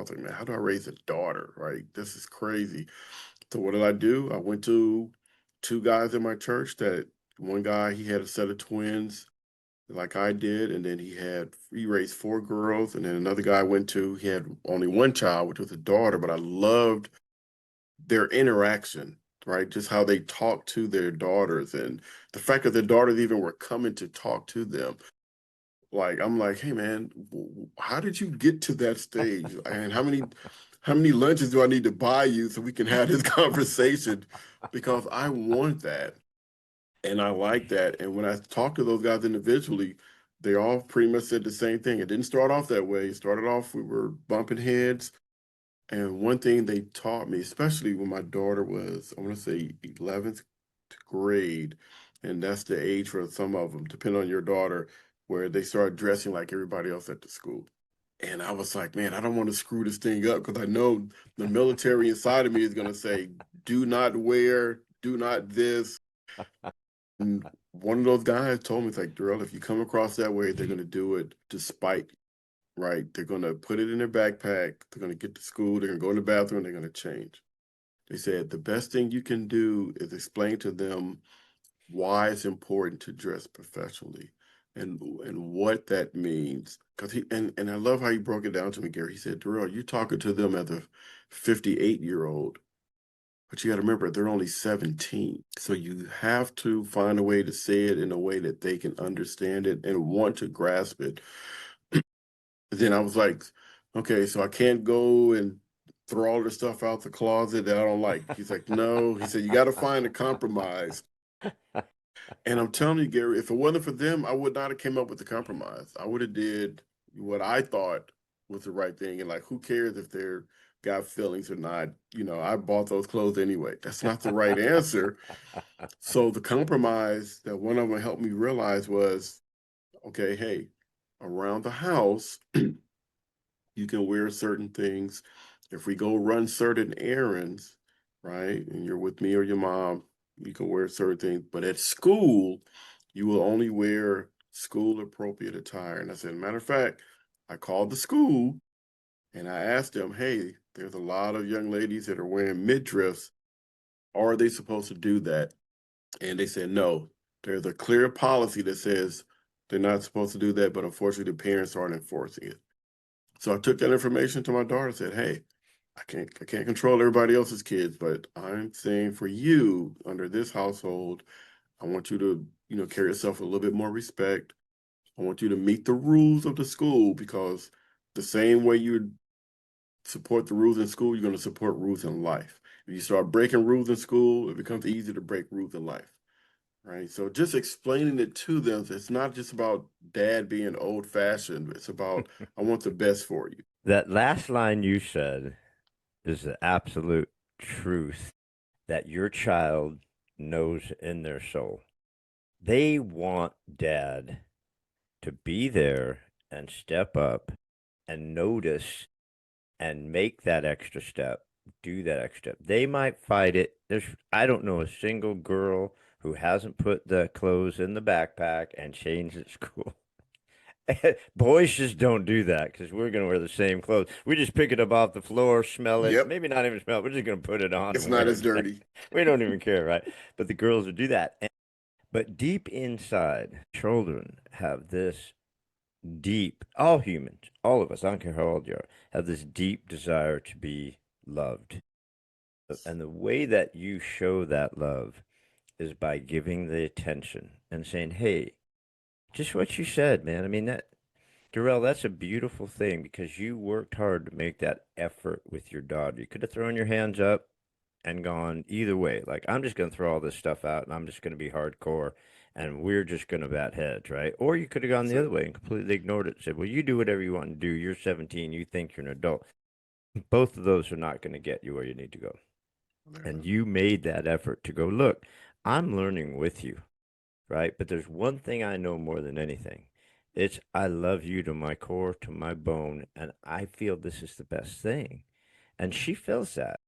was like, man, how do I raise a daughter? Right? This is crazy. So what did I do? I went to two guys in my church that one guy, he had a set of twins like I did, and then he raised four girls, and then another guy I went to, he had only one child, which was a daughter, but I loved their interaction, right? Just how they talk to their daughters and the fact that their daughters even were coming to talk to them. Like I'm like, hey man, how did you get to that stage? And how many lunches do I need to buy you so we can have this conversation? Because I want that and I like that. And when I talk to those guys individually, they all pretty much said the same thing. It didn't start off that way. It started off, we were bumping heads. And one thing they taught me, especially when my daughter was, I want to say 11th grade, and that's the age for some of them, depending on your daughter, where they start dressing like everybody else at the school. And I was like, man, I don't want to screw this thing up because I know the military inside of me is going to say, do not wear, do not this. And one of those guys told me, it's like, Darrell, if you come across that way, they're going to do it despite, right? They're going to put it in their backpack. They're going to get to school. They're going to go in the bathroom. They're going to change. They said the best thing you can do is explain to them why it's important to dress professionally and what that means. Because and I love how he broke it down to me, Gary. He said, Darrell, you're talking to them as a 58-year-old, but you got to remember they're only 17. So you have to find a way to say it in a way that they can understand it and want to grasp it. Then I was like, okay, so I can't go and throw all the stuff out the closet that I don't like. He's like, no. He said, you got to find a compromise. And I'm telling you, Gary, if it wasn't for them, I would not have came up with the compromise. I would have did what I thought was the right thing. And like, who cares if they're got feelings or not? I bought those clothes anyway. That's not the right answer. So the compromise that one of them helped me realize was, okay, hey, around the house, you can wear certain things. If we go run certain errands, right, and you're with me or your mom, you can wear certain things. But at school, you will only wear school appropriate attire. And I said, matter of fact, I called the school and I asked them, hey, there's a lot of young ladies that are wearing midriffs. Are they supposed to do that? And they said, no, there's a clear policy that says they're not supposed to do that, but unfortunately, the parents aren't enforcing it. So I took that information to my daughter and said, hey, I can't control everybody else's kids, but I'm saying for you under this household, I want you to, carry yourself with a little bit more respect. I want you to meet the rules of the school because the same way you support the rules in school, you're going to support rules in life. If you start breaking rules in school, it becomes easy to break rules in life. Right. So just explaining it to them, it's not just about dad being old fashioned. It's about, I want the best for you. That last line you said is the absolute truth that your child knows in their soul. They want dad to be there and step up and notice and make that extra step, do that extra step. They might fight it. I don't know a single girl who hasn't put the clothes in the backpack and changed at school. Boys just don't do that because we're going to wear the same clothes. We just pick it up off the floor, smell it, Yep. maybe not even smell it. We're just going to put it on It's and not wear as it the next dirty. day. We don't even care, right? But the girls would do that. But deep inside, children have this deep, all humans, all of us, I don't care how old you are, have this deep desire to be loved. And the way that you show that love is by giving the attention and saying, hey, just what you said, man. I mean, Darrell, that's a beautiful thing because you worked hard to make that effort with your daughter. You could have thrown your hands up and gone either way. Like, I'm just going to throw all this stuff out and I'm just going to be hardcore and we're just going to bat heads, right? Or you could have gone the So, other way and completely ignored it and said, well, you do whatever you want to do. You're 17. You think you're an adult. Both of those are not going to get you where you need to go. And you made that effort to go, look, I'm learning with you, right? But there's one thing I know more than anything. It's I love you to my core, to my bone, and I feel this is the best thing. And she feels that.